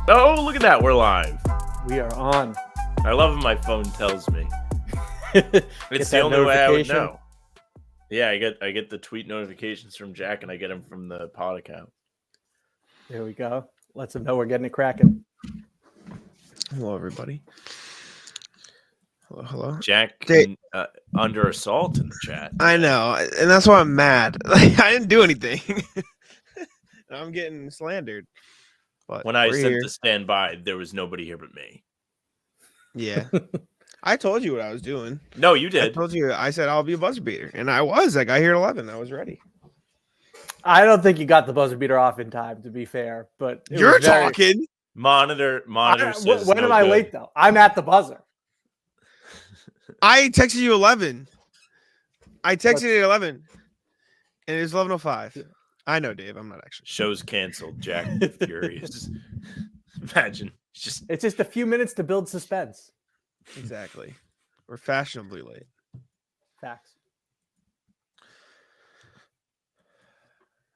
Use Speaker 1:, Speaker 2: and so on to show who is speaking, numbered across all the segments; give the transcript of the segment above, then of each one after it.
Speaker 1: Oh, look at that. We're live.
Speaker 2: We are on.
Speaker 1: I love when my phone tells me.
Speaker 2: It's
Speaker 1: It's the only way I would know. Yeah, I get the tweet notifications from Jack, and I get them from the pod account.
Speaker 2: There we go. Lets them know we're getting it cracking.
Speaker 3: Hello, everybody. Hello.
Speaker 1: Jack under assault in the chat.
Speaker 3: I know, and that's why I'm mad. Like, I didn't do anything. I'm getting slandered. But
Speaker 1: when I said
Speaker 3: here.
Speaker 1: to stand by, there was nobody here but me.
Speaker 3: Yeah. I told you what I was doing.
Speaker 1: No, you did.
Speaker 3: I told you. I said I'll be a buzzer beater, and I was. I got here at 11. I was ready.
Speaker 2: I don't think you got the buzzer beater off in time, to be fair. But
Speaker 3: you're talking.
Speaker 1: Monitor says
Speaker 2: when am I late though? I'm at the buzzer.
Speaker 3: I texted you 11. I texted you at 11, and it was 11:05. I know, Dave. I'm not actually.
Speaker 1: Show's canceled. Jack furious. Imagine.
Speaker 2: It's just a few minutes to build suspense.
Speaker 3: Exactly. We're fashionably late.
Speaker 2: Facts.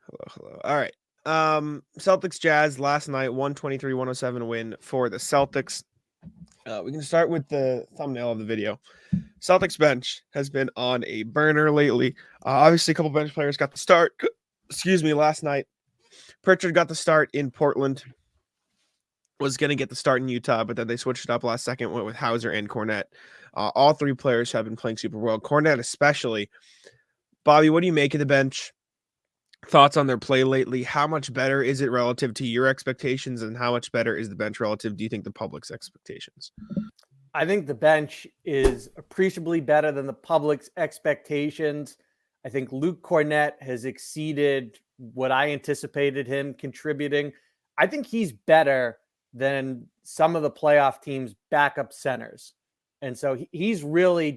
Speaker 3: Hello. All right. Celtics Jazz last night, 123-107 win for the Celtics. We can start with the thumbnail of the video. Celtics bench has been on a burner lately. Obviously, a couple bench players got the start. Last night. Pritchard got the start in Portland. Was going to get the start in Utah, but then they switched it up last second, went with Hauser and Kornet. All three players have been playing super well. Kornet especially. Bobby, what do you make of the bench? Thoughts on their play lately? How much better is it relative to your expectations, and how much better is the bench relative, do you think, the public's expectations?
Speaker 2: I think the bench is appreciably better than the public's expectations. I think Luke Kornet has exceeded what I anticipated him contributing. I think he's better than some of the playoff teams' backup centers. And so he's really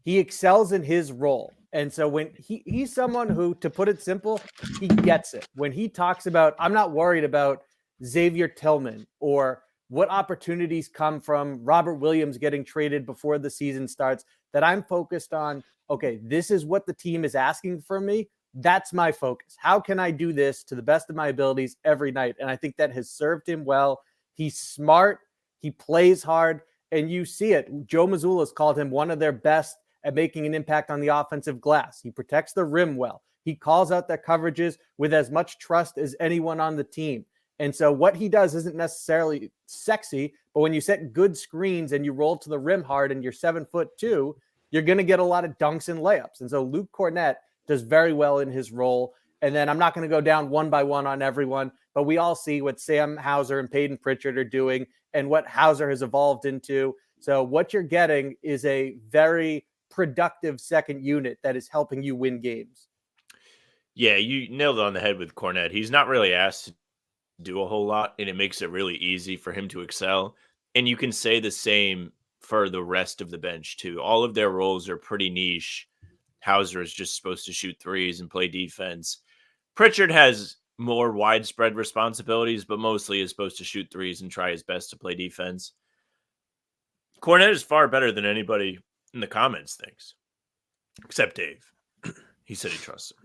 Speaker 2: he excels in his role. And so when he's someone who, to put it simple, he gets it. When he talks about, I'm not worried about Xavier Tillman or what opportunities come from Robert Williams getting traded before the season starts, that I'm focused on, okay, this is what the team is asking from me. That's my focus. How can I do this to the best of my abilities every night? And I think that has served him well. He's smart. He plays hard. And you see it. Joe Mazzulla's called him one of their best at making an impact on the offensive glass. He protects the rim well. He calls out their coverages with as much trust as anyone on the team. And so what he does isn't necessarily sexy, but when you set good screens and you roll to the rim hard and you're 7'2", you're going to get a lot of dunks and layups. And so Luke Kornet does very well in his role. And then I'm not going to go down one by one on everyone, but we all see what Sam Hauser and Peyton Pritchard are doing and what Hauser has evolved into. So what you're getting is a very productive second unit that is helping you win games.
Speaker 1: Yeah, you nailed it on the head with Kornet. He's not really asked to do a whole lot, and it makes it really easy for him to excel. And you can say the same for the rest of the bench too. All of their roles are pretty niche. Hauser is just supposed to shoot threes and play defense. Pritchard has more widespread responsibilities, but mostly is supposed to shoot threes and try his best to play defense. Kornet is far better than anybody in the comments thinks, except Dave. He said he trusts him.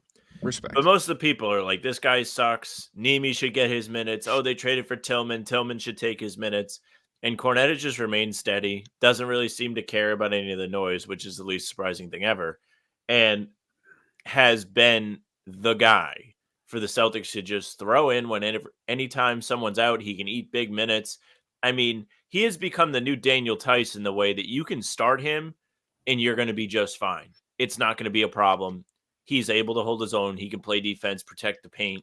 Speaker 3: Respect.
Speaker 1: But most of the people are like, this guy sucks. Nemi should get his minutes. Oh, they traded for Tillman. Tillman should take his minutes. And Kornet has just remained steady. Doesn't really seem to care about any of the noise, which is the least surprising thing ever. And has been the guy for the Celtics to just throw in anytime someone's out, he can eat big minutes. I mean, he has become the new Daniel Tice in the way that you can start him and you're going to be just fine. It's not going to be a problem. He's able to hold his own. He can play defense, protect the paint,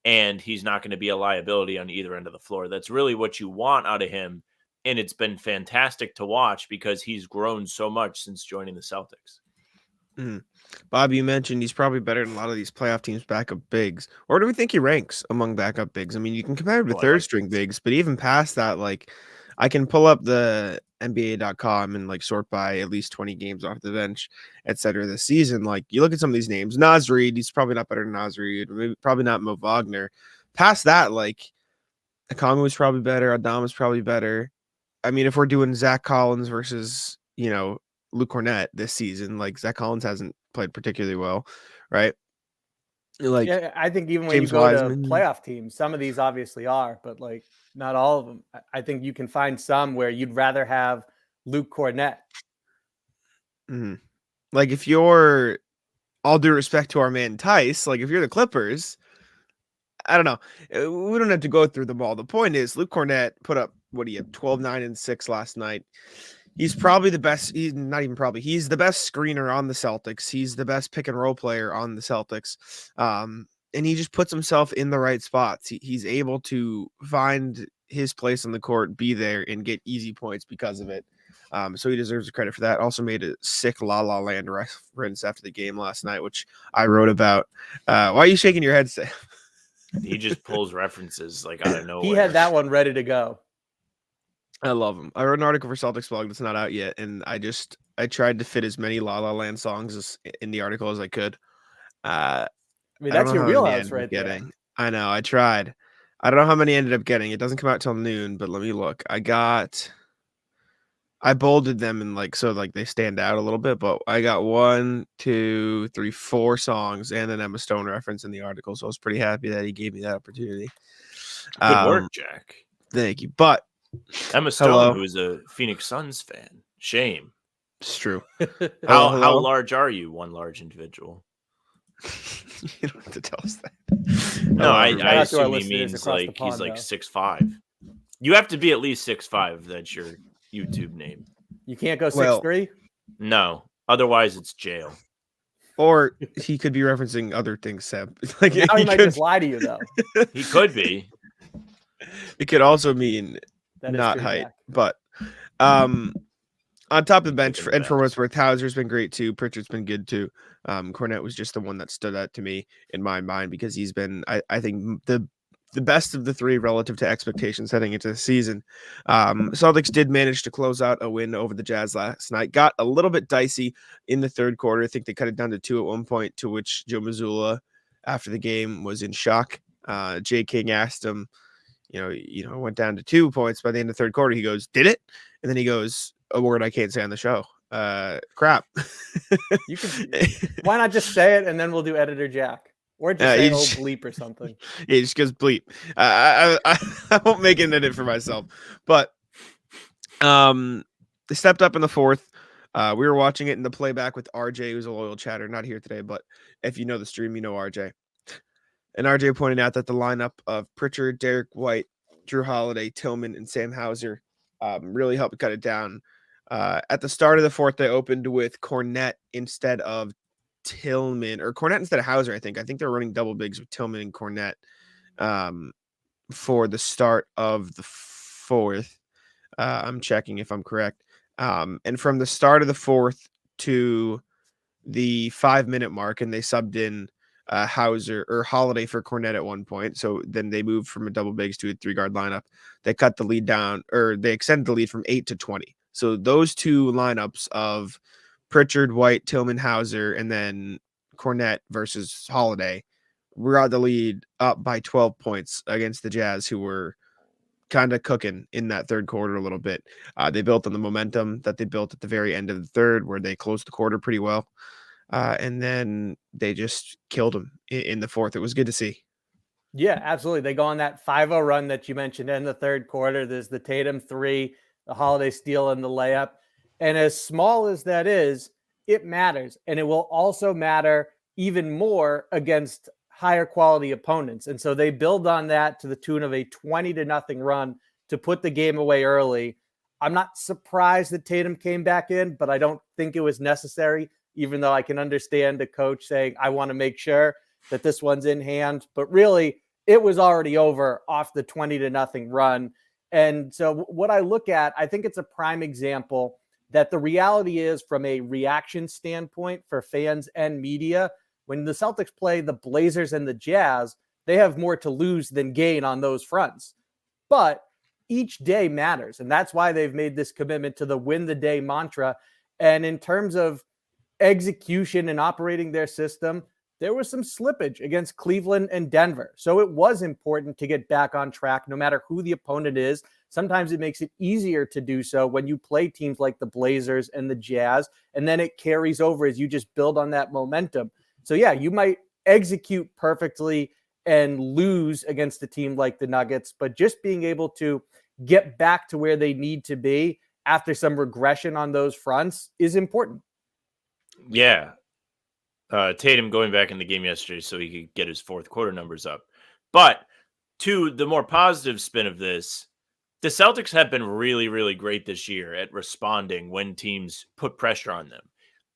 Speaker 1: and he's not going to be a liability on either end of the floor. That's really what you want out of him, and it's been fantastic to watch because he's grown so much since joining the Celtics.
Speaker 3: Mm-hmm. Bob, you mentioned he's probably better than a lot of these playoff teams' backup bigs. Or do we think he ranks among backup bigs? I mean, you can compare him to third-string bigs, but even past that, like, I can pull up the NBA.com and like sort by at least 20 games off the bench, etc. this season. Like, you look at some of these names, Naz Reid, he's probably not better than Naz Reid, maybe probably not Mo Wagner. Past that, like, Okongwu is probably better, Adam is probably better. I mean, if we're doing Zach Collins versus, Luke Kornet this season, like, Zach Collins hasn't played particularly well, right?
Speaker 2: Like, yeah, I think even when
Speaker 3: James
Speaker 2: you go
Speaker 3: Wiseman.
Speaker 2: to playoff teams, some of these obviously are, but like Not all of them. I think you can find some where you'd rather have Luke Kornet.
Speaker 3: Mm-hmm. Like if you're, all due respect to our man Tice, like if you're the Clippers, I don't know. We don't have to go through them all. The point is, Luke Kornet put up, what do you have, 12, 9, and 6 last night. He's probably the best. He's not even probably. He's the best screener on the Celtics. He's the best pick and roll player on the Celtics. And he just puts himself in the right spots. He's able to find his place on the court, be there, and get easy points because of it. So he deserves the credit for that. Also made a sick La La Land reference after the game last night, which I wrote about. Why are you shaking your head, Sam?
Speaker 1: He just pulls references like out of nowhere.
Speaker 2: He had that one ready to go.
Speaker 3: I love him. I wrote an article for Celtics blog that's not out yet, and I tried to fit as many La La Land songs in the article as I could.
Speaker 2: I mean, that's your wheelhouse right there.
Speaker 3: I know. I tried. I don't know how many I ended up getting. It doesn't come out till noon, but let me look. I bolded them and so they stand out a little bit, but I got 1, 2, 3, 4 songs and an Emma Stone reference in the article. So I was pretty happy that he gave me that opportunity.
Speaker 1: Good work, Jack.
Speaker 3: Thank you. But
Speaker 1: Emma Stone, who is a Phoenix Suns fan. Shame.
Speaker 3: It's true.
Speaker 1: How large are you, one large individual?
Speaker 3: You don't have to tell us that.
Speaker 1: No, I assume he means he's 6'5". You have to be at least 6'5". That's your YouTube name.
Speaker 2: You can't go 6'3"?
Speaker 1: No. Otherwise, it's jail.
Speaker 3: Or he could be referencing other things, Seb.
Speaker 2: Now he might just lie to you, though.
Speaker 1: He could be.
Speaker 3: It could also mean not height. Jack. But on top of the bench, for what it's worth, Hauser's been great too. Pritchard's been good too. Kornet was just the one that stood out to me in my mind because he's been, I think, the best of the three relative to expectations heading into the season. Celtics did manage to close out a win over the Jazz last night. Got a little bit dicey in the third quarter. I think they cut it down to 2 at one point, to which Joe Mazzulla, after the game, was in shock. Jay King asked him, went down to 2 points by the end of the third quarter. He goes, "Did it?" And then he goes, "A word I can't say on the show. Crap."
Speaker 2: You can. Why not just say it and then we'll do Editor Jack, or just say old bleep or something.
Speaker 3: Yeah, he just goes bleep. I won't make an edit for myself, but they stepped up in the fourth. We were watching it in the playback with RJ, who's a loyal chatter, not here today, but if you know the stream, you know RJ. And RJ pointed out that the lineup of Pritchard, Derek White, Drew Holiday, Tillman, and Sam Hauser really helped cut it down. At the start of the fourth, they opened with Kornet instead of Tillman, or Kornet instead of Hauser, I think. I think they're running double bigs with Tillman and Kornet for the start of the fourth. I'm checking if I'm correct. And from the start of the fourth to the 5-minute mark, and they subbed in Hauser or Holiday for Kornet at one point. So then they moved from a double bigs to a 3-guard lineup. They cut the lead down, or they extended the lead from 8 to 20. So those two lineups of Pritchard, White, Tillman, Hauser, and then Kornet versus Holiday brought the lead up by 12 points against the Jazz, who were kind of cooking in that third quarter a little bit. They built on the momentum that they built at the very end of the third, where they closed the quarter pretty well. And then they just killed them in the fourth. It was good to see.
Speaker 2: Yeah, absolutely. They go on that 5-0 run that you mentioned in the third quarter. There's the Tatum 3, the Holiday steal, and the layup. And as small as that is, it matters. And it will also matter even more against higher quality opponents. And so they build on that to the tune of a 20-0 run to put the game away early. I'm not surprised that Tatum came back in, but I don't think it was necessary, even though I can understand a coach saying, I want to make sure that this one's in hand. But really, it was already over off the 20-0 run. And so what I look at, I think it's a prime example that the reality is, from a reaction standpoint for fans and media, when the Celtics play the Blazers and the Jazz, they have more to lose than gain on those fronts. But each day matters. And that's why they've made this commitment to the win the day mantra. And in terms of execution and operating their system, there was some slippage against Cleveland and Denver. So it was important to get back on track, no matter who the opponent is. Sometimes it makes it easier to do so when you play teams like the Blazers and the Jazz, and then it carries over as you just build on that momentum. So yeah, you might execute perfectly and lose against a team like the Nuggets, but just being able to get back to where they need to be after some regression on those fronts is important.
Speaker 1: Yeah. Tatum going back in the game yesterday so he could get his fourth quarter numbers up. But to the more positive spin of this, the Celtics have been really, really great this year at responding when teams put pressure on them.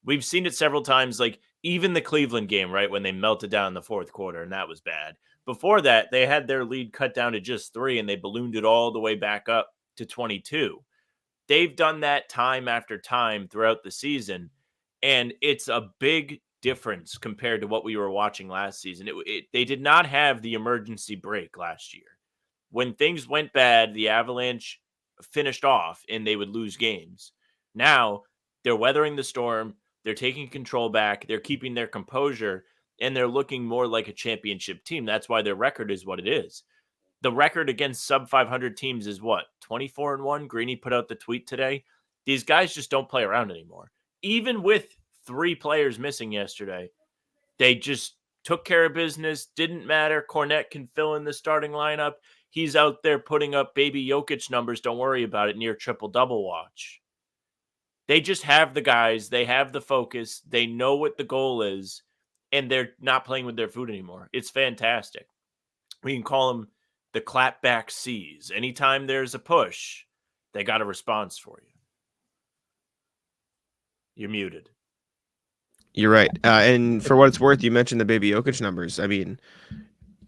Speaker 1: We've seen it several times, like even the Cleveland game, right, when they melted down in the fourth quarter, and that was bad. Before that, they had their lead cut down to just 3, and they ballooned it all the way back up to 22. They've done that time after time throughout the season, and it's a big difference compared to what we were watching last season. They did not have the emergency break last year. When things went bad, the Avalanche finished off and they would lose games. Now they're weathering the storm. They're taking control back. They're keeping their composure and they're looking more like a championship team. That's why their record is what it is. The record against sub 500 teams is what? 24-1. Greeny put out the tweet today. These guys just don't play around anymore. Even with 3 players missing yesterday, they just took care of business. Didn't matter. Kornet can fill in the starting lineup. He's out there putting up baby Jokic numbers. Don't worry about it. Near triple-double watch. They just have the guys. They have the focus. They know what the goal is, and they're not playing with their food anymore. It's fantastic. We can call them the clapback C's. Anytime there's a push, they got a response for you. You're muted.
Speaker 3: You're right. And for what it's worth, you mentioned the baby Jokic numbers. I mean,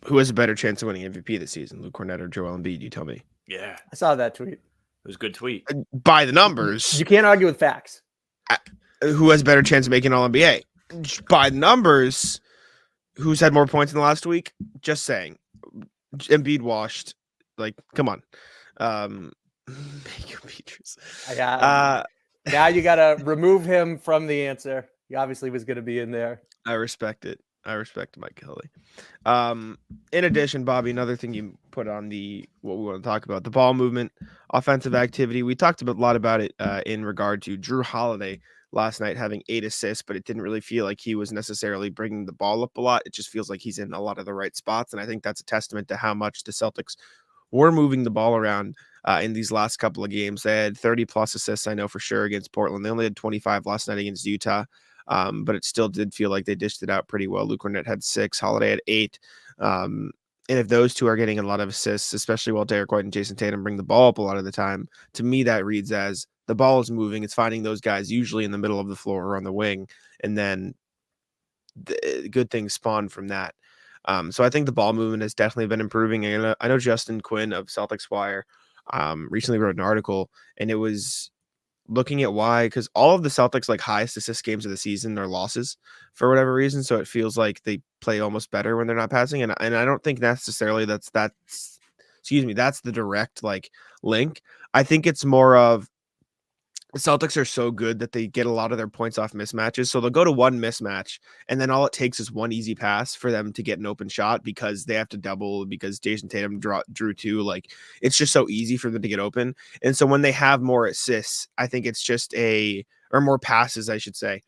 Speaker 3: who has a better chance of winning MVP this season, Luke Kornet or Joel Embiid? You tell me.
Speaker 1: Yeah.
Speaker 2: I saw that tweet.
Speaker 1: It was a good tweet.
Speaker 3: By the numbers.
Speaker 2: You can't argue with facts.
Speaker 3: Who has a better chance of making All-NBA? By the numbers, who's had more points in the last week? Just saying. Embiid washed. Like, come on. Make your features.
Speaker 2: Now you got to remove him from the answer. He obviously was going to be in there.
Speaker 3: I respect it. I respect Mike Kelly. In addition, Bobby, another thing you put on what we want to talk about, the ball movement, offensive activity. We talked a lot about it in regard to Drew Holiday last night having 8 assists, but it didn't really feel like he was necessarily bringing the ball up a lot. It just feels like he's in a lot of the right spots, and I think that's a testament to how much the Celtics were moving the ball around in these last couple of games. They had 30-plus assists, I know for sure, against Portland. They only had 25 last night against Utah. But it still did feel like they dished it out pretty well. Luke Kornet had 6, Holiday had 8. And if those two are getting a lot of assists, especially while Derek White and Jason Tatum bring the ball up a lot of the time, to me that reads as the ball is moving. It's finding those guys usually in the middle of the floor or on the wing, and then good things spawn from that. So I think the ball movement has definitely been improving. And I know Justin Quinn of Celtics Wire recently wrote an article, and it was looking at why, because all of the Celtics like highest assist games of the season are losses for whatever reason. So it feels like they play almost better when they're not passing. And I don't think necessarily that's the direct like link. I think it's more of the Celtics are so good that they get a lot of their points off mismatches. So they'll go to one mismatch, and then all it takes is one easy pass for them to get an open shot because they have to double, because Jason Tatum drew 2. Like, it's just so easy for them to get open. And so when they have more assists, I think it's just or more passes, I should say,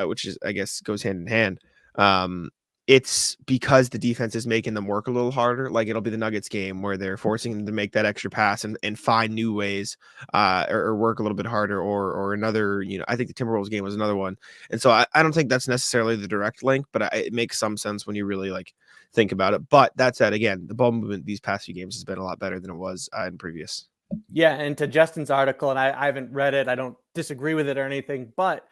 Speaker 3: which is, I guess, goes hand in hand. It's because the defense is making them work a little harder. Like, it'll be the Nuggets game where they're forcing them to make that extra pass and find new ways or work a little bit harder or another, I think the Timberwolves game was another one. And so I don't think that's necessarily the direct link, but it makes some sense when you really like think about it. But that said, again, the ball movement these past few games has been a lot better than it was in previous.
Speaker 2: Yeah. And to Justin's article, and I haven't read it, I don't disagree with it or anything, but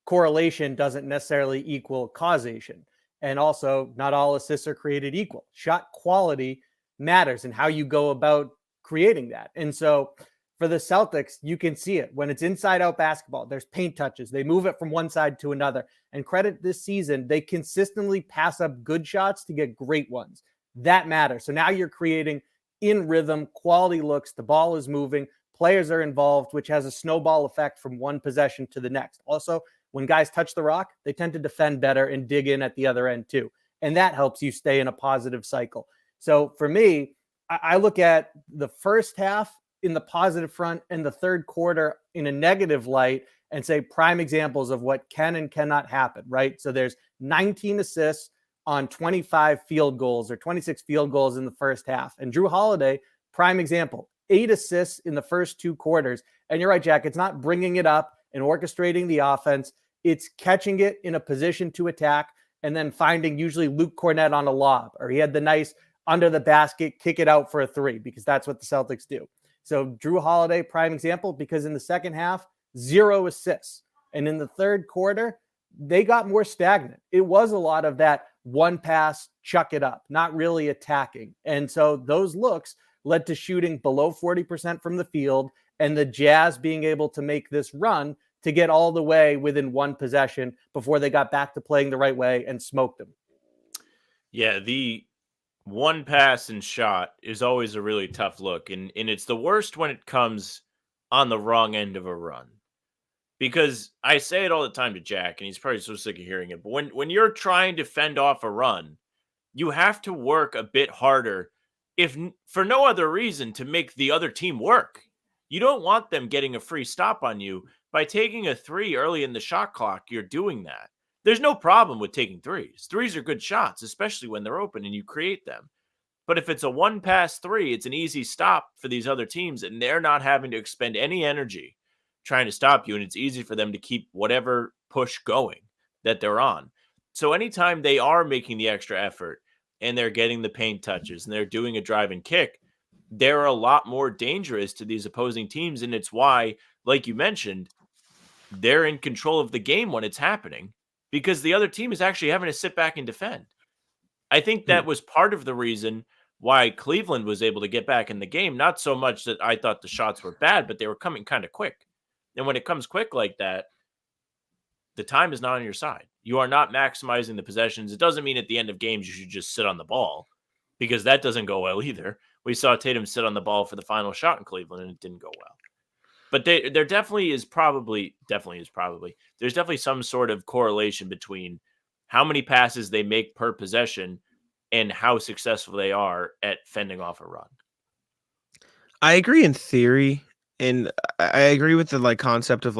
Speaker 2: correlation doesn't necessarily equal causation. And also, not all assists are created equal. Shot quality matters and how you go about creating that. And so for the Celtics, you can see it. When it's inside-out basketball, there's paint touches. They move it from one side to another. And credit this season, they consistently pass up good shots to get great ones. That matters. So now you're creating in rhythm, quality looks. The ball is moving. Players are involved, which has a snowball effect from one possession to the next. Also, when guys touch the rock, they tend to defend better and dig in at the other end too. And that helps you stay in a positive cycle. So for me, I look at the first half in the positive front and the third quarter in a negative light and say prime examples of what can and cannot happen, right? So there's 19 assists on 25 field goals or 26 field goals in the first half. And Drew Holiday, prime example, 8 assists in the first 2 quarters. And you're right, Jack, it's not bringing it up and orchestrating the offense. It's catching it in a position to attack and then finding usually Luke Kornet on a lob, or he had the nice under the basket, kick it out for a 3, because that's what the Celtics do. So Drew Holiday, prime example, because in the second half, 0 assists. And in the third quarter, they got more stagnant. It was a lot of that one pass, chuck it up, not really attacking. And so those looks led to shooting below 40% from the field, and the Jazz being able to make this run to get all the way within one possession before they got back to playing the right way and smoked them.
Speaker 1: Yeah, the one pass and shot is always a really tough look. And it's the worst when it comes on the wrong end of a run. Because I say it all the time to Jack, and he's probably so sick of hearing it. But when you're trying to fend off a run, you have to work a bit harder, if for no other reason, to make the other team work. You don't want them getting a free stop on you. By taking a 3 early in the shot clock, you're doing that. There's no problem with taking threes. Threes are good shots, especially when they're open and you create them. But if it's a one pass 3, it's an easy stop for these other teams, and they're not having to expend any energy trying to stop you. And it's easy for them to keep whatever push going that they're on. So anytime they are making the extra effort and they're getting the paint touches and they're doing a drive and kick, they're a lot more dangerous to these opposing teams. And it's why, like you mentioned, they're in control of the game when it's happening, because the other team is actually having to sit back and defend. I think that was part of the reason why Cleveland was able to get back in the game. Not so much that I thought the shots were bad, but they were coming kind of quick. And when it comes quick like that, the time is not on your side. You are not maximizing the possessions. It doesn't mean at the end of games you should just sit on the ball, because that doesn't go well either. We saw Tatum sit on the ball for the final shot in Cleveland, and it didn't go well. But there definitely is there's definitely some sort of correlation between how many passes they make per possession and how successful they are at fending off a run.
Speaker 3: I agree in theory, and I agree with the concept of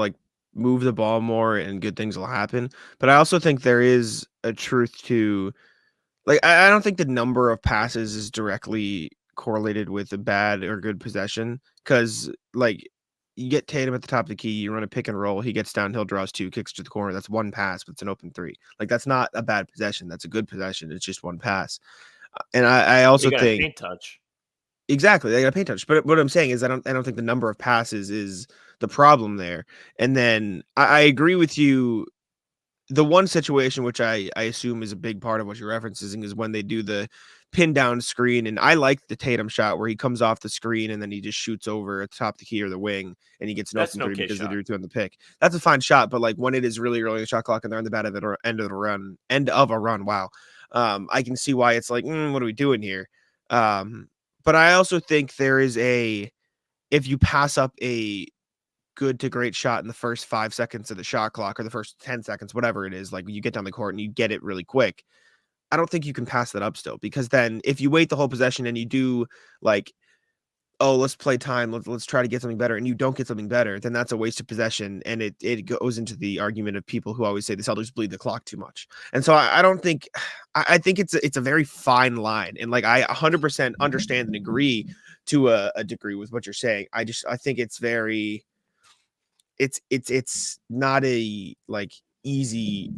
Speaker 3: move the ball more and good things will happen. But I also think there is a truth to I don't think the number of passes is directly correlated with a bad or good possession, because you get Tatum at the top of the key, you run a pick and roll, he gets downhill, draws 2, kicks to the corner. That's one pass, but it's an open 3. That's not a bad possession. That's a good possession. It's just one pass. And I also
Speaker 1: You got a
Speaker 3: think
Speaker 1: paint touch.
Speaker 3: exactly they got a paint touch. But what I'm saying is I don't think the number of passes is the problem there. And then I agree with you. The one situation which I assume is a big part of what you're referencing is when they do the pin down screen. And I like the Tatum shot where he comes off the screen and then he just shoots over at the top of the key or the wing and he gets an
Speaker 1: That's
Speaker 3: open
Speaker 1: an
Speaker 3: 3
Speaker 1: okay
Speaker 3: because
Speaker 1: shot.
Speaker 3: they drew 2 on the pick. That's a fine shot. But when it is really early in the shot clock and they're on the bad end of a run. Wow. I can see why it's what are we doing here? But I also think there is if you pass up a good to great shot in the first 5 seconds of the shot clock or the first 10 seconds, whatever it is, you get down the court and you get it really quick, I don't think you can pass that up still, because then if you wait the whole possession and you do oh, let's play time, let's try to get something better, and you don't get something better, then that's a waste of possession. And it goes into the argument of people who always say the Celtics bleed the clock too much. And so I don't think, I think it's a very fine line. And I 100% understand and agree to a degree with what you're saying. I think it's very, it's not a easy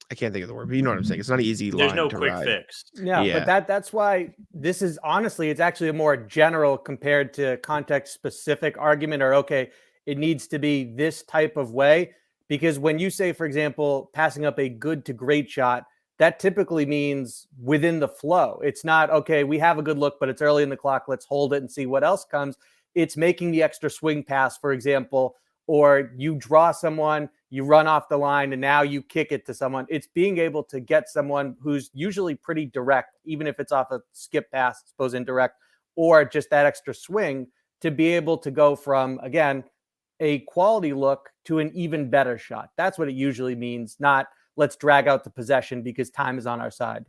Speaker 3: I can't think of the word, but you know what I'm saying. It's not an easy
Speaker 1: There's
Speaker 3: line
Speaker 1: no
Speaker 3: to
Speaker 1: quick
Speaker 3: ride.
Speaker 1: fix.
Speaker 2: Yeah,
Speaker 3: Yeah.
Speaker 2: but that's why this is honestly, it's actually a more general compared to context specific argument, or okay, it needs to be this type of way. Because when you say, for example, passing up a good to great shot, that typically means within the flow. It's not, okay, we have a good look, but it's early in the clock. Let's hold it and see what else comes. It's making the extra swing pass, for example, or you draw someone, you run off the line, and now you kick it to someone. It's being able to get someone who's usually pretty direct, even if it's off a skip pass, I suppose indirect, or just that extra swing, to be able to go from, again, a quality look to an even better shot. That's what it usually means, not let's drag out the possession because time is on our side.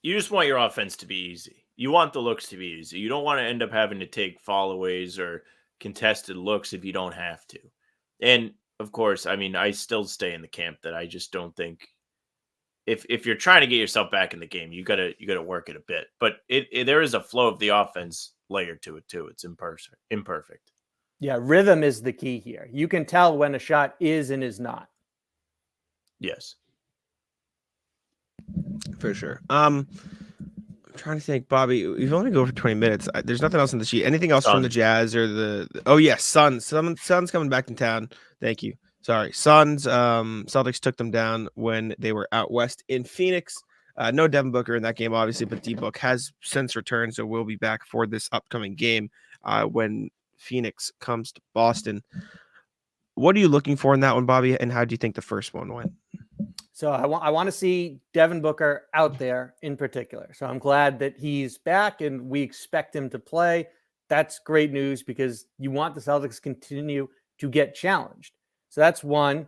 Speaker 1: You just want your offense to be easy. You want the looks to be easy. You don't want to end up having to take fallaways or contested looks if you don't have to. And of course, I mean, I still stay in the camp that I just don't think if you're trying to get yourself back in the game, you gotta work it a bit. But there is a flow of the offense layer to it too. It's imperfect.
Speaker 2: Yeah, rhythm is the key here. You can tell when a shot is and is not.
Speaker 1: Yes.
Speaker 3: For sure. I'm trying to think, Bobby. We've only go for 20 minutes. There's nothing else in the sheet. Anything else from the Jazz or oh yes, Suns. Suns coming back in town. Thank you. Sorry, Suns. Celtics took them down when they were out west in Phoenix. No Devin Booker in that game, obviously, but D-Book has since returned, so we'll be back for this upcoming game when Phoenix comes to Boston. What are you looking for in that one, Bobby? And how do you think the first one went?
Speaker 2: So I want to see Devin Booker out there in particular. So I'm glad that he's back and we expect him to play. That's great news because you want the Celtics to continue to get challenged. So that's one.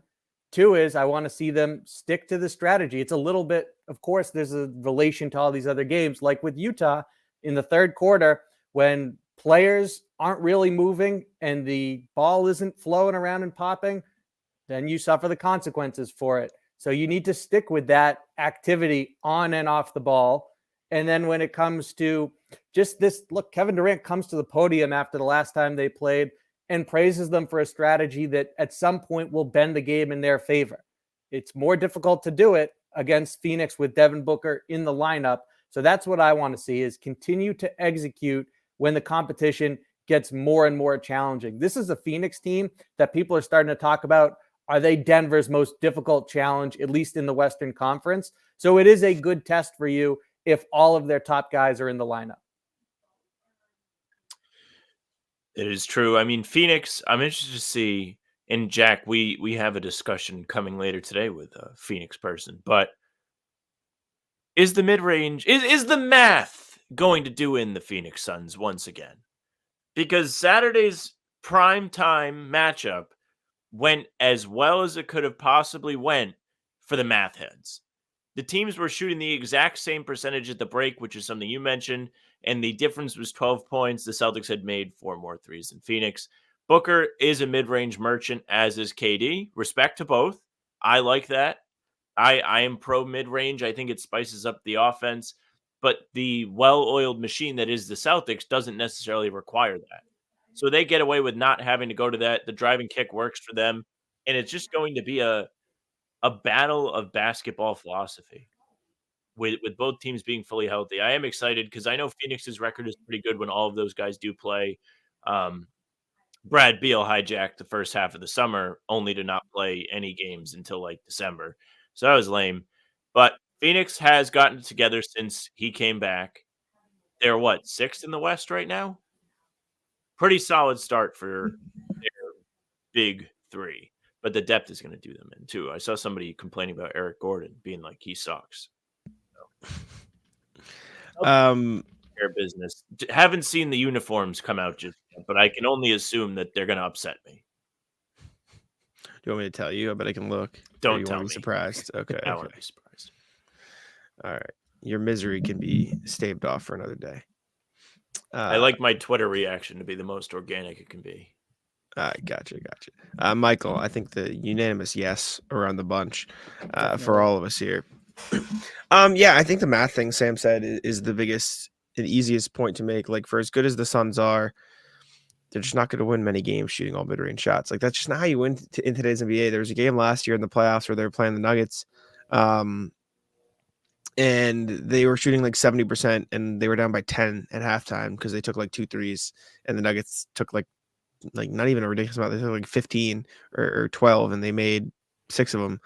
Speaker 2: Two is I want to see them stick to the strategy. It's a little bit, of course, there's a relation to all these other games, like with Utah in the third quarter when players aren't really moving and the ball isn't flowing around and popping, then you suffer the consequences for it. So you need to stick with that activity on and off the ball. And then when it comes to just this, look, Kevin Durant comes to the podium after the last time they played and praises them for a strategy that at some point will bend the game in their favor. It's more difficult to do it against Phoenix with Devin Booker in the lineup. So that's what I want to see is continue to execute when the competition gets more and more challenging. This is a Phoenix team that people are starting to talk about. Are they Denver's most difficult challenge, at least in the Western Conference? So it is a good test for you if all of their top guys are in the lineup.
Speaker 1: It is true. I mean, Phoenix, I'm interested to see, and Jack, we have a discussion coming later today with a Phoenix person, but is the mid-range, is the math going to do in the Phoenix Suns once again? Because Saturday's prime time matchup went as well as it could have possibly went for the math heads. The teams were shooting the exact same percentage at the break, which is something you mentioned, and the difference was 12 points. The Celtics had made 4 more threes than Phoenix. Booker is a mid-range merchant, as is KD. Respect to both. I like that. I am pro mid-range. I think it spices up the offense, but the well-oiled machine that is the Celtics doesn't necessarily require that. So they get away with not having to go to that. The driving kick works for them, and it's just going to be a battle of basketball philosophy with both teams being fully healthy. I am excited because I know Phoenix's record is pretty good when all of those guys do play. Brad Beal hijacked the first half of the summer only to not play any games until like December. So that was lame. But Phoenix has gotten it together since he came back. They're what, 6th in the West right now? Pretty solid start for their big three. But the depth is going to do them in too. I saw somebody complaining about Eric Gordon being like he sucks. Their business. Haven't seen the uniforms come out just yet, but I can only assume that they're going to upset me.
Speaker 3: Do you want me to tell you? I bet I can look.
Speaker 1: Don't tell me.
Speaker 3: Surprised. Okay.
Speaker 1: I want to be surprised.
Speaker 3: All right. Your misery can be staved off for another day.
Speaker 1: I like my Twitter reaction to be the most organic it can be.
Speaker 3: Gotcha. Michael, I think the unanimous yes around the bunch for all of us here. Yeah, I think the math thing Sam said is the biggest and easiest point to make. Like, for as good as the Suns are, they're just not going to win many games shooting all mid-range shots. Like, that's just not how you win in today's NBA. There was a game last year in the playoffs where they were playing the Nuggets, and they were shooting like 70%, and they were down by 10 at halftime because they took like 2 threes, and the Nuggets took like not even a ridiculous amount. They took like 15 or 12, and they made 6 of them.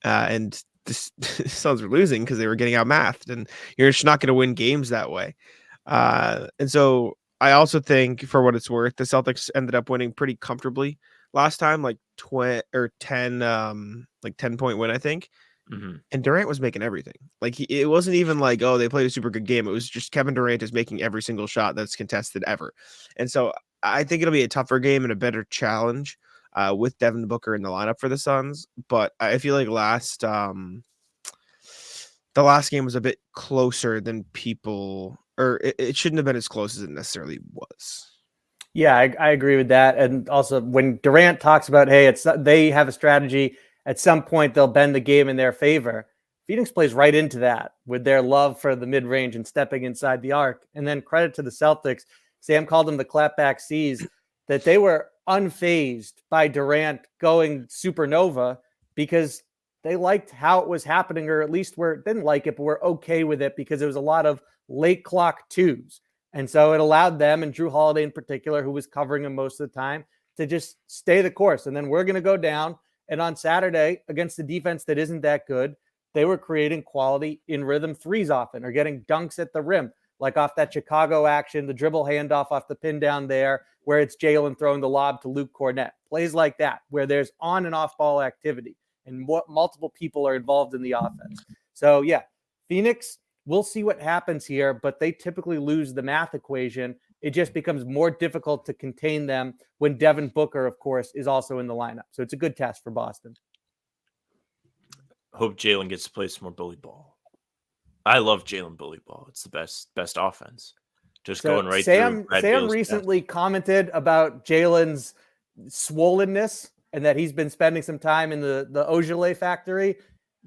Speaker 3: And the Suns were losing because they were getting out mathed, and you're just not going to win games that way. And so I also think, for what it's worth, the Celtics ended up winning pretty comfortably last time, like 10 point win, I think.
Speaker 1: Mm-hmm.
Speaker 3: And Durant was making everything. Like, it wasn't even like, oh, they played a super good game. It was just Kevin Durant is making every single shot that's contested ever. And so I think it'll be a tougher game and a better challenge with Devin Booker in the lineup for the Suns. But I feel like the last game was a bit closer than people, or it shouldn't have been as close as it necessarily was.
Speaker 2: Yeah, I agree with that. And also when Durant talks about, hey, they have a strategy, at some point they'll bend the game in their favor. Phoenix plays right into that with their love for the mid-range and stepping inside the arc. And then credit to the Celtics. Sam called them the clapback C's, that they were unfazed by Durant going supernova because they liked how it was happening, or at least didn't like it, but were okay with it because it was a lot of late clock twos. And so it allowed them, and Drew Holiday in particular, who was covering him most of the time, to just stay the course. And then we're going to go down. And on Saturday, against the defense that isn't that good, they were creating quality in rhythm threes often, or getting dunks at the rim, like off that Chicago action, the dribble handoff off the pin down there, where it's Jalen throwing the lob to Luke Kornet. Plays like that, where there's on and off ball activity and multiple people are involved in the offense. So yeah, Phoenix, we'll see what happens here, but they typically lose the math equation. It just becomes more difficult to contain them when Devin Booker, of course, is also in the lineup. So it's a good test for Boston.
Speaker 1: Hope Jalen gets to play some more bully ball. I love Jalen bully ball. It's the best offense. Just going right through.
Speaker 2: Sam recently commented about Jalen's swollenness and that he's been spending some time in the Ogilvy factory.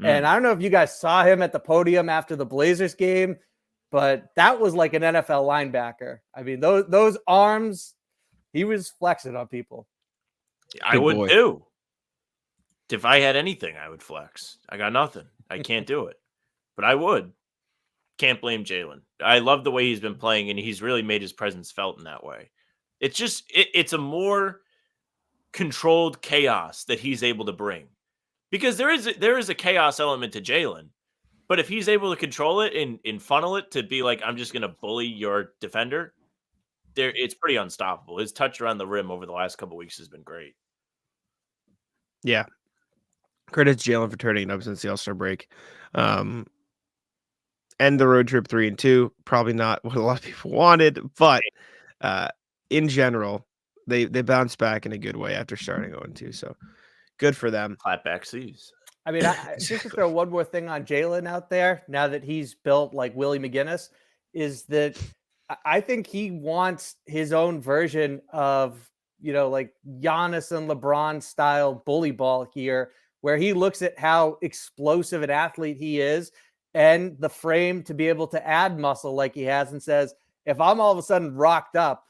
Speaker 2: And I don't know if you guys saw him at the podium after the Blazers game, but that was like an NFL linebacker. I mean, those arms, he was flexing on people.
Speaker 1: I would too. If I had anything, I would flex. I got nothing. I can't do it, but I would. Can't blame Jalen. I love the way he's been playing, and he's really made his presence felt in that way. It's just, it's a more controlled chaos that he's able to bring, because there is a chaos element to Jalen, but if he's able to control it and funnel it to be like, I'm just going to bully your defender, it's pretty unstoppable. His touch around the rim over the last couple of weeks has been great.
Speaker 3: Yeah. Credit to Jalen for turning it up since the All-Star break. End the road trip 3-2. Probably not what a lot of people wanted, but in general, they bounced back in a good way after starting 0-2. So good for them.
Speaker 1: Clapback C's.
Speaker 2: I mean, just to throw one more thing on Jalen out there, now that he's built like Willie McGinnis, is that I think he wants his own version of, like Giannis and LeBron style bully ball here, where he looks at how explosive an athlete he is and the frame to be able to add muscle like he has, and says, if I'm all of a sudden rocked up,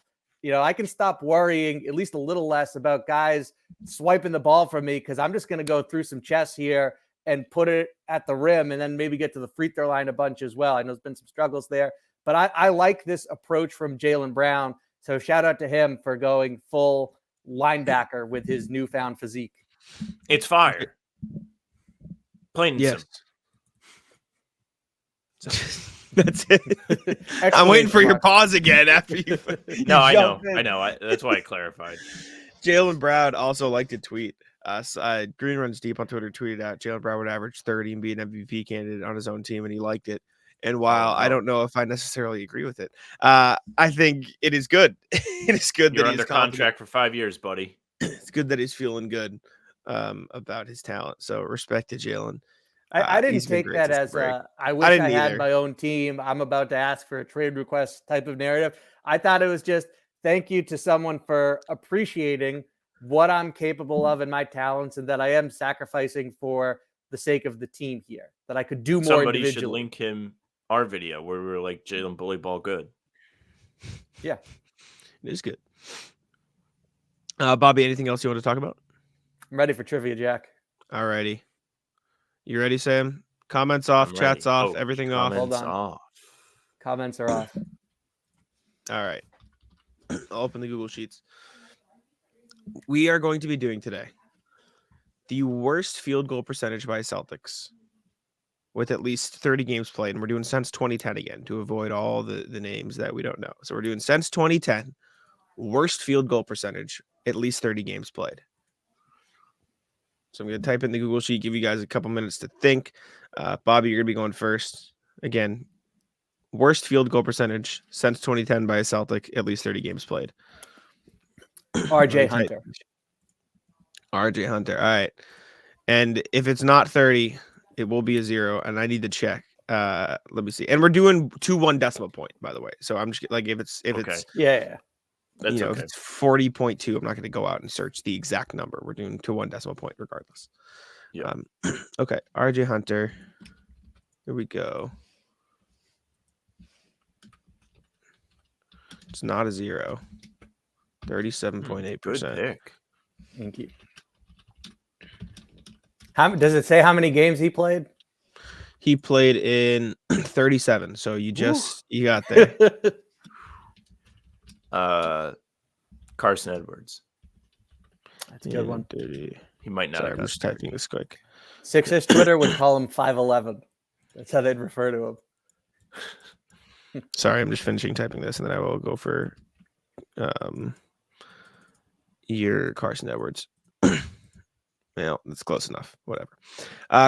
Speaker 2: I can stop worrying at least a little less about guys swiping the ball from me, because I'm just going to go through some chess here and put it at the rim and then maybe get to the free throw line a bunch as well. I know there's been some struggles there, but I like this approach from Jaylen Brown. So shout out to him for going full linebacker with his newfound physique.
Speaker 1: It's fire. Plain and simple. So.
Speaker 3: That's it. I'm waiting for your pause again after you.
Speaker 1: No, I know. That's why I clarified.
Speaker 3: Jaylen Brown also liked to tweet. Green Runs Deep on Twitter tweeted out Jaylen Brown would average 30 and be an MVP candidate on his own team, and he liked it. And while I don't know if I necessarily agree with it, I think it is good. It is good
Speaker 1: You're
Speaker 3: that
Speaker 1: under contract for 5 years, buddy.
Speaker 3: It's good that he's feeling good about his talent. So respect to Jalen.
Speaker 2: I didn't take that as I wish I had my own team, I'm about to ask for a trade request type of narrative. I thought it was just thank you to someone for appreciating what I'm capable of and my talents, and that I am sacrificing for the sake of the team here, that I could do more.
Speaker 1: Somebody
Speaker 2: individually.
Speaker 1: should link him our video where we were like, Jalen bully ball good.
Speaker 2: Yeah,
Speaker 3: it is good. Bobby, anything else you want to talk about?
Speaker 2: I'm ready for trivia, Jack.
Speaker 3: All righty. You ready, Sam? Comments off, chats off, everything off.
Speaker 2: Hold on. Comments are off.
Speaker 3: All right. I'll open the Google Sheets. We are going to be doing today the worst field goal percentage by Celtics with at least 30 games played. And we're doing since 2010 again to avoid all the names that we don't know. So we're doing since 2010, worst field goal percentage, at least 30 games played. So I'm going to type in the Google Sheet, give you guys a couple minutes to think. Bobby, you're going to be going first. Again, worst field goal percentage since 2010 by a Celtic, at least 30 games played.
Speaker 2: RJ Hunter.
Speaker 3: RJ Hunter. All right. And if it's not 30, it will be a 0. And I need to check. Let me see. And we're doing 1 decimal point, by the way. So I'm just like, if it's
Speaker 2: yeah.
Speaker 3: That's if it's 40.2, I'm not going to go out and search the exact number. We're doing 1 decimal point regardless.
Speaker 1: Yeah.
Speaker 3: Okay. RJ Hunter. Here we go. It's not a 0. 37.8%.
Speaker 1: Good pick.
Speaker 2: Thank you. Does it say how many games he played?
Speaker 3: He played in 37. So you got there.
Speaker 1: Carson Edwards.
Speaker 2: That's a good one.
Speaker 3: 30.
Speaker 1: He might not
Speaker 3: Sorry,
Speaker 1: have
Speaker 3: I'm
Speaker 1: got
Speaker 3: just typing this quick.
Speaker 2: Sixers Twitter would call him 5'11". That's how they'd refer to him.
Speaker 3: Sorry, I'm just finishing typing this, and then I will go for your Carson Edwards. Well, that's close enough. Whatever.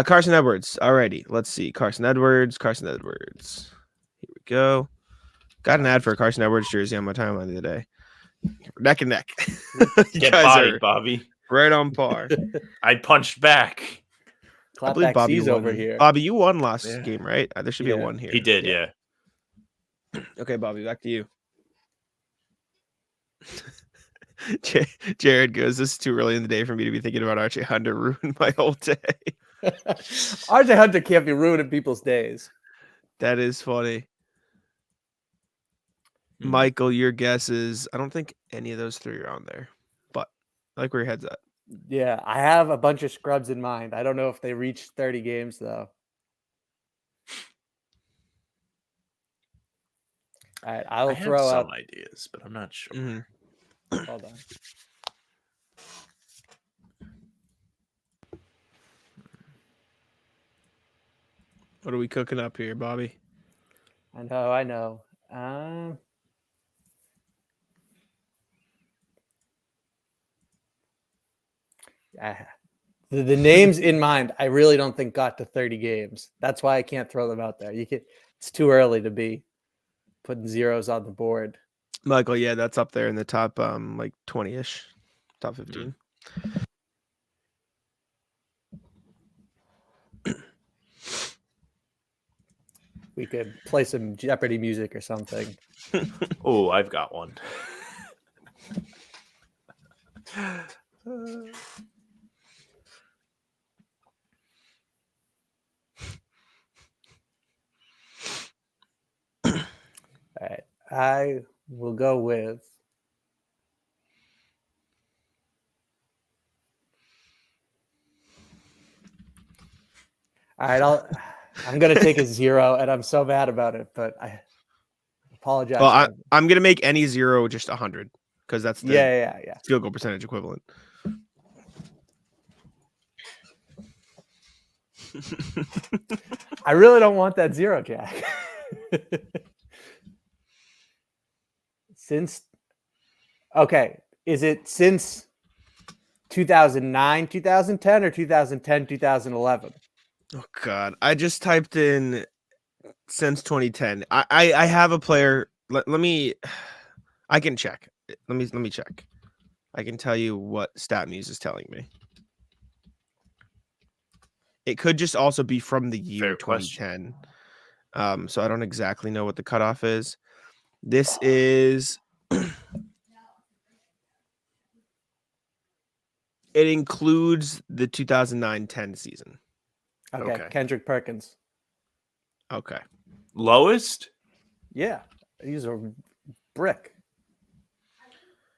Speaker 3: Carson Edwards. Alrighty, let's see. Carson Edwards. Here we go. Got an ad for a Carson Edwards jersey on my timeline the other day. Neck and neck. You
Speaker 1: Get
Speaker 3: guys
Speaker 1: bodied,
Speaker 3: are
Speaker 1: Bobby.
Speaker 3: right on par.
Speaker 1: I punched back.
Speaker 3: I believe Bobby won.
Speaker 2: over here.
Speaker 3: Bobby, you won last game, right? There should be a 1 here.
Speaker 1: He did, yeah.
Speaker 3: Okay, Bobby, back to you. Jared goes, this is too early in the day for me to be thinking about Archie Hunter. Ruined my whole day.
Speaker 2: RJ Hunter can't be ruining people's days.
Speaker 3: That is funny. Michael, your guess is, I don't think any of those 3 are on there, but I like where your head's at.
Speaker 2: Yeah, I have a bunch of scrubs in mind. I don't know if they reached 30 games, though. All right, I will throw
Speaker 1: have
Speaker 2: out
Speaker 1: some ideas, but I'm not sure.
Speaker 2: Hold on.
Speaker 3: What are we cooking up here, Bobby?
Speaker 2: I know. The names in mind, I really don't think got to 30 games. That's why I can't throw them out there. It's too early to be putting zeros on the board.
Speaker 3: Michael, yeah, that's up there in the top, like 20-ish, top 15.
Speaker 2: We could play some Jeopardy music or something.
Speaker 1: Oh, I've got one.
Speaker 2: All right, I will go with all right. I'm gonna take a 0, and I'm so mad about it, but I apologize.
Speaker 3: Well, I'm gonna make any 0 just 100 because that's the
Speaker 2: yeah
Speaker 3: field goal percentage equivalent.
Speaker 2: I really don't want that 0, Jack. Is it since 2009, 2010, or 2010, 2011?
Speaker 3: Oh God, I just typed in since 2010. I have a player. Let me. I can check. Let me check. I can tell you what StatMuse is telling me. It could just also be from the year 2010. So I don't exactly know what the cutoff is. This is. It includes the 2009-10 season.
Speaker 2: Okay, Kendrick Perkins.
Speaker 3: Okay.
Speaker 1: Lowest?
Speaker 2: Yeah, he's a brick.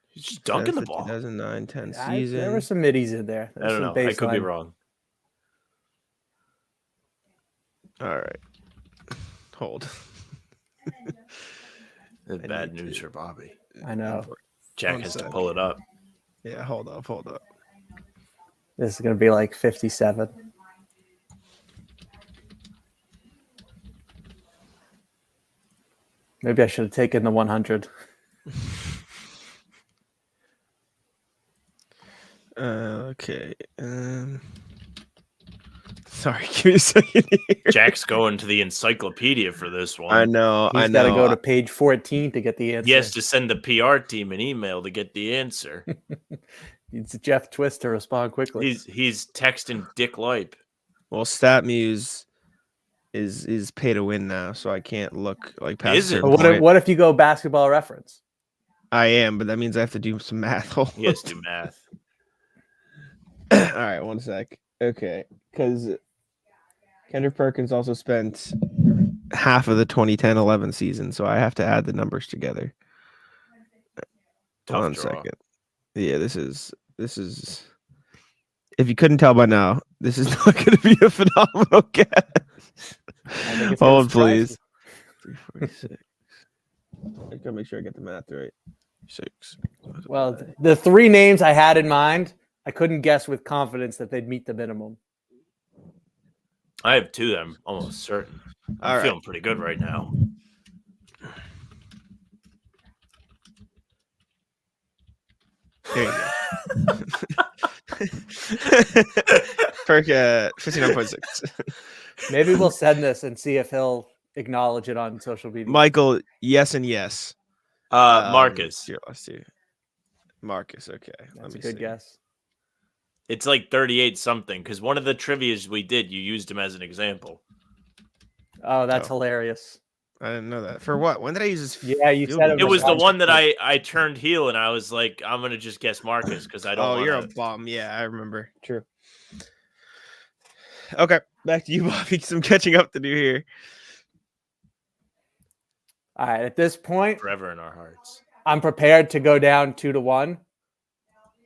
Speaker 1: He's just dunking the ball.
Speaker 3: 2009-10 season.
Speaker 2: There were some middies in there.
Speaker 1: I don't know. I could be wrong.
Speaker 3: All right. Hold.
Speaker 1: That's bad news for Bobby.
Speaker 2: I know.
Speaker 1: Jack has to pull it up.
Speaker 3: Yeah, hold up.
Speaker 2: This is going to be like 57. Maybe I should have taken the 100.
Speaker 3: Okay. Sorry, give me a second here.
Speaker 1: Jack's going to the encyclopedia for this one.
Speaker 3: I know.
Speaker 2: He's got to go to page 14 to get the answer.
Speaker 1: He has to send the PR team an email to get the answer.
Speaker 2: It's Jeff Twist to respond quickly.
Speaker 1: He's texting Dick Lipe.
Speaker 3: Well, StatMuse is pay to win now, so I can't look like past.
Speaker 1: Is it?
Speaker 2: What if you go Basketball Reference?
Speaker 3: I am, but that means I have to do some math.
Speaker 1: He has to do math.
Speaker 3: All right, one sec. Okay, because Kendrick Perkins also spent half of the 2010-11 season, so I have to add the numbers together.
Speaker 1: Tough
Speaker 3: One
Speaker 1: draw.
Speaker 3: second. Yeah, this is. If you couldn't tell by now, this is not going to be a phenomenal guess.
Speaker 2: I think it's gonna
Speaker 3: Hold,
Speaker 2: surprise
Speaker 3: please. 346. I gotta make sure I get the math right. 6.
Speaker 2: Well, the three names I had in mind, I couldn't guess with confidence that they'd meet the minimum.
Speaker 1: I have two that I'm almost certain. I'm
Speaker 3: All right.
Speaker 1: feeling pretty good right now.
Speaker 3: There you go. Perk 59.6.
Speaker 2: Maybe we'll send this and see if he'll acknowledge it on social media.
Speaker 3: Michael, yes and yes.
Speaker 1: Marcus.
Speaker 3: Your last two. Marcus, okay.
Speaker 2: That's a good guess.
Speaker 1: It's like 38 something because one of the trivias we did, you used him as an example.
Speaker 2: Oh, that's hilarious.
Speaker 3: I didn't know that. For what? When did I use this?
Speaker 2: Yeah, you said
Speaker 1: It was the one that I turned heel and I was like, I'm gonna just guess Marcus because I don't.
Speaker 3: Oh,
Speaker 1: wanna...
Speaker 3: you're a bum. Yeah, I remember. True. Okay, back to you, Bobby. Some catching up to do here.
Speaker 2: All right, at this point,
Speaker 1: forever in our hearts.
Speaker 2: I'm prepared to go down 2-1.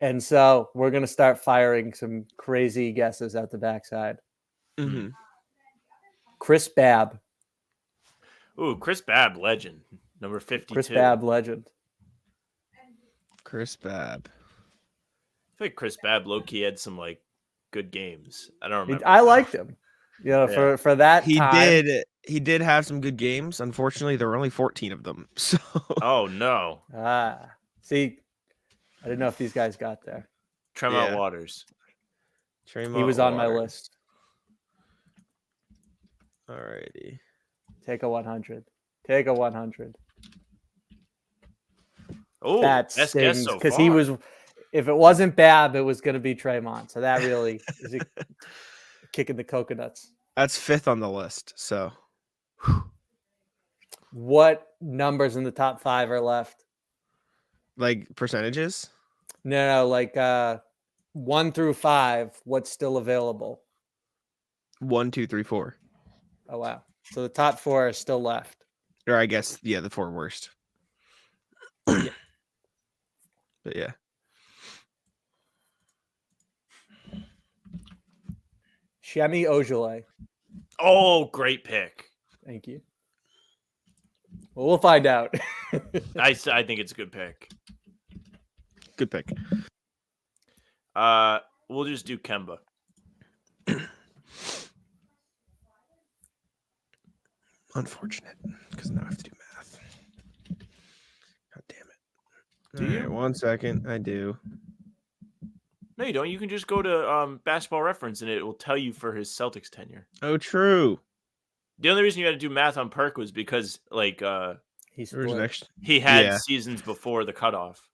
Speaker 2: And so we're going to start firing some crazy guesses out the backside.
Speaker 3: Mm-hmm.
Speaker 2: Chris Babb.
Speaker 1: Ooh, Chris Babb, legend. Number 52.
Speaker 2: Chris Babb, legend.
Speaker 3: Chris Babb.
Speaker 1: I feel like Chris Babb low-key had some like good games. I don't remember.
Speaker 2: I liked him. You know, for that time.
Speaker 3: He did have some good games. Unfortunately, there were only 14 of them. So
Speaker 1: Oh no.
Speaker 2: See, I didn't know if these guys got there.
Speaker 1: Tremont Waters.
Speaker 2: He was on my list.
Speaker 3: Alrighty.
Speaker 2: Take a 100. Take a 100.
Speaker 1: Oh,
Speaker 2: that stings because he was. If it wasn't Babb, it was going to be Tremont. So that really is kicking the coconuts.
Speaker 3: That's 5th on the list. So,
Speaker 2: what numbers in the top 5 are left?
Speaker 3: Like percentages?
Speaker 2: No, like 1 through 5. What's still available?
Speaker 3: 1, 2, 3, 4.
Speaker 2: Oh wow! So the top 4 are still left.
Speaker 3: Or I guess, yeah, the 4 worst.
Speaker 2: Yeah.
Speaker 3: But yeah.
Speaker 2: Shemi Ojale.
Speaker 1: Oh, great pick.
Speaker 2: Thank you. Well, we'll find out.
Speaker 1: I think it's a good pick.
Speaker 3: Good pick.
Speaker 1: We'll just do Kemba.
Speaker 3: Unfortunate, because now I have to do math. God damn it.
Speaker 1: Do you?
Speaker 3: Right, 1 second. I do.
Speaker 1: No, you don't. You can just go to Basketball Reference and it will tell you for his Celtics tenure.
Speaker 3: Oh, true.
Speaker 1: The only reason you had to do math on Perk was because like he had seasons before the cutoff.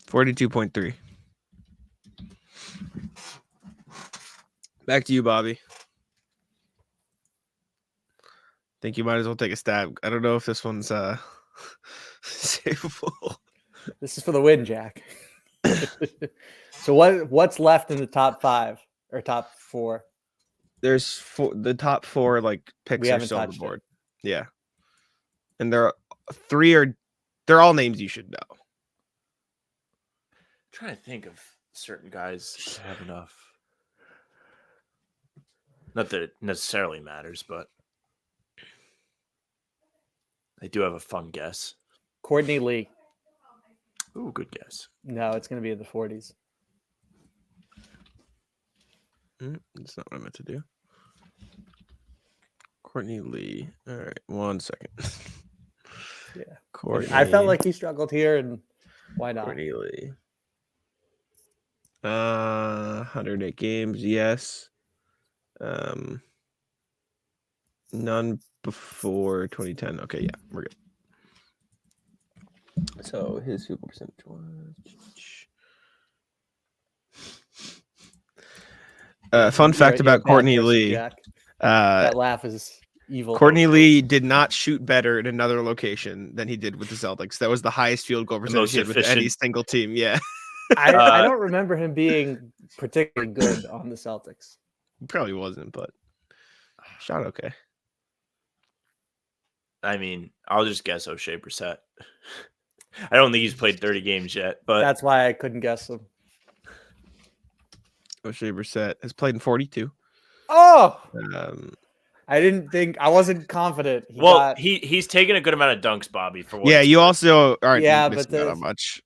Speaker 3: 42.3. Back to you, Bobby. Think you might as well take a stab. I don't know if this one's savable.
Speaker 2: This is for the win, Jack. So what's left in the top 5 or top 4?
Speaker 3: There's the top 4 like picks are still on the board. Yeah, and they're all names you should know.
Speaker 1: I'm trying to think of certain guys that have enough. Not that it necessarily matters, but I do have a fun guess.
Speaker 2: Courtney Lee.
Speaker 1: Ooh, good guess.
Speaker 2: No, it's going to be in the 40s.
Speaker 3: That's not what I meant to do. Courtney Lee. All right, 1 second.
Speaker 2: Yeah.
Speaker 3: Courtney.
Speaker 2: I felt like he struggled here, and why not?
Speaker 3: Courtney Lee. 108 games, yes. None before 2010. Okay, yeah, we're good. So his field goal percentage was. Fun fact about Courtney Lee.
Speaker 2: That laugh is evil.
Speaker 3: Courtney Lee did not shoot better in another location than he did with the Celtics. That was the highest field goal percentage with any single team. Yeah.
Speaker 2: I don't remember him being particularly good on the Celtics.
Speaker 3: He probably wasn't, but shot okay.
Speaker 1: I mean, I'll just guess O'Shea Brissett. I don't think he's played 30 games yet, but
Speaker 2: That's why I couldn't guess him.
Speaker 3: O'Shea Brissett has played in 42.
Speaker 2: Oh,
Speaker 3: Um,
Speaker 2: I wasn't confident.
Speaker 1: He's taken a good amount of dunks, Bobby. For what
Speaker 3: yeah,
Speaker 1: it's
Speaker 3: you
Speaker 1: worth.
Speaker 3: also aren't
Speaker 2: Yeah,
Speaker 3: missing
Speaker 2: but
Speaker 3: out on much.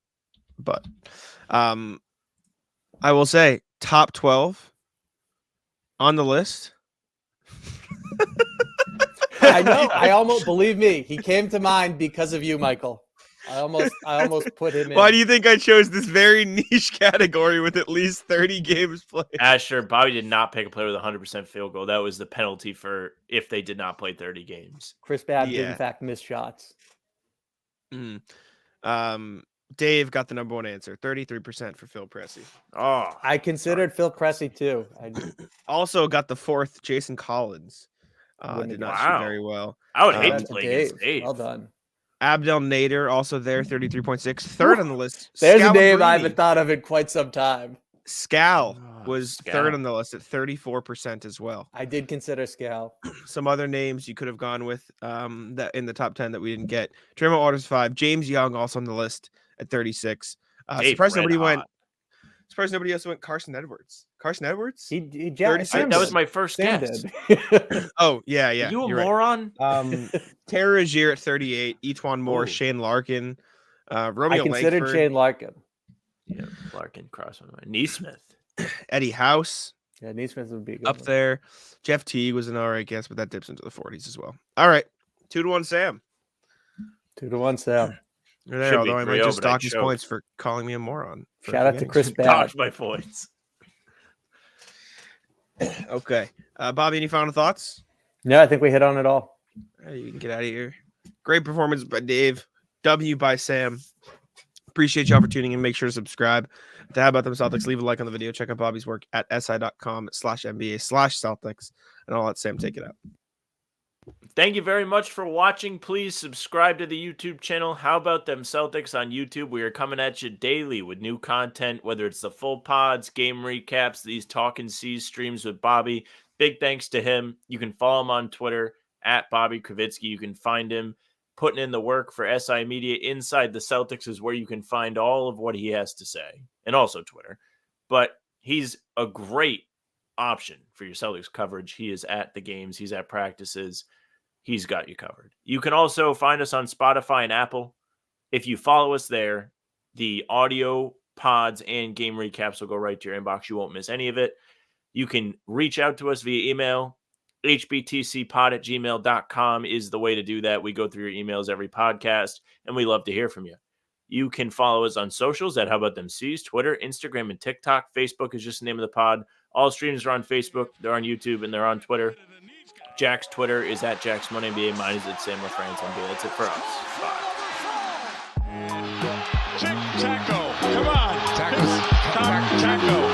Speaker 3: But I will say top 12 on the list.
Speaker 2: I know. I almost believe me. He came to mind because of you, Michael. I almost put him in.
Speaker 3: Why do you think I chose this very niche category with at least 30 games played?
Speaker 1: Asher, Bobby did not pick a player with a 100% field goal. That was the penalty for if they did not play 30 games.
Speaker 2: Chris Babb did
Speaker 3: Yeah.
Speaker 2: in fact miss shots.
Speaker 3: Dave got the number one answer, 33% for Phil Pressey.
Speaker 1: Oh,
Speaker 2: I considered Phil Pressey too.
Speaker 3: Also got the fourth, Jason Collins.
Speaker 2: Wouldn't
Speaker 3: Did
Speaker 2: have
Speaker 3: not
Speaker 1: guessed.
Speaker 3: shoot very well.
Speaker 1: I would hate
Speaker 2: That's
Speaker 1: to play
Speaker 2: Dave.
Speaker 1: against Dave.
Speaker 2: Well done.
Speaker 3: Abdel Nader also there, 33.6. Third on the list.
Speaker 2: There's a name I
Speaker 3: Scalabrine.
Speaker 2: haven't thought of in quite some time.
Speaker 3: Scal
Speaker 1: Oh,
Speaker 3: was
Speaker 1: Scal.
Speaker 3: third on the list at 34% as well.
Speaker 2: I did consider Scal.
Speaker 3: Some other names you could have gone with that in the top 10 that we didn't get. Tremont Waters 5. James Young also on the list at 36.
Speaker 1: Dave
Speaker 3: Surprised
Speaker 1: red
Speaker 3: nobody went.
Speaker 1: hot.
Speaker 3: Surprised nobody else went Carson Edwards. Carson Edwards?
Speaker 2: He
Speaker 3: 36.
Speaker 1: That was my first
Speaker 2: Sam
Speaker 1: guess.
Speaker 2: did.
Speaker 3: Oh, yeah.
Speaker 1: Are you a
Speaker 3: you're right.
Speaker 1: moron?
Speaker 3: Tara Rozier at 38. Etwan Moore,
Speaker 1: Ooh.
Speaker 3: Shane Larkin,
Speaker 2: I
Speaker 3: Romeo
Speaker 2: considered
Speaker 3: Langford,
Speaker 2: Shane Larkin.
Speaker 1: Yeah, Larkin cross on Neesmith.
Speaker 3: Eddie House
Speaker 2: Yeah, Neesmith would be a good
Speaker 3: up
Speaker 2: one.
Speaker 3: there. Jeff Teague was an all right guess, but that dips into the 40s as well. All right. 2-1 Sam.
Speaker 2: 2-1 Sam.
Speaker 3: You're there,
Speaker 1: Should be
Speaker 3: although I might
Speaker 1: 3-0,
Speaker 3: just
Speaker 1: but I
Speaker 3: dock his
Speaker 1: choked.
Speaker 3: points for calling me a moron. for
Speaker 2: Shout out to
Speaker 3: forgetting
Speaker 2: Chris
Speaker 3: something.
Speaker 2: Babb.
Speaker 1: Dodged my points.
Speaker 3: Okay. Bobby, any final thoughts?
Speaker 2: No, I think we hit on it all.
Speaker 3: You can get out of here. Great performance by Dave. W by Sam. Appreciate y'all for tuning in. Make sure to subscribe. To How About Them Celtics, leave a like on the video. Check out Bobby's work at si.com/NBA/Celtics. And I'll let Sam take it out.
Speaker 1: Thank you very much for watching. Please subscribe to the YouTube channel. How About Them Celtics on YouTube? We are coming at you daily with new content, whether it's the full pods, game recaps, these Talking C's streams with Bobby. Big thanks to him. You can follow him on Twitter at Bobby Kravitsky. You can find him putting in the work for SI Media. Inside the Celtics is where you can find all of what he has to say, and also Twitter. But he's a great option for your Celtics coverage. He is at the games. He's at practices. He's got you covered. You can also find us on Spotify and Apple. If you follow us there, the audio pods and game recaps will go right to your inbox. You won't miss any of it. You can reach out to us via email. hbtcpod@gmail.com is the way to do that. We go through your emails every podcast, and we love to hear from you. You can follow us on socials at How About Them C's, Twitter, Instagram, and TikTok. Facebook is just the name of the pod. All streams are on Facebook, they're on YouTube, and they're on Twitter. Jack's Twitter is at Jack's Money NBA. Mine is at Sam LaFrance NBA. That's it for us. Bye.
Speaker 4: Taco, come on. Taco.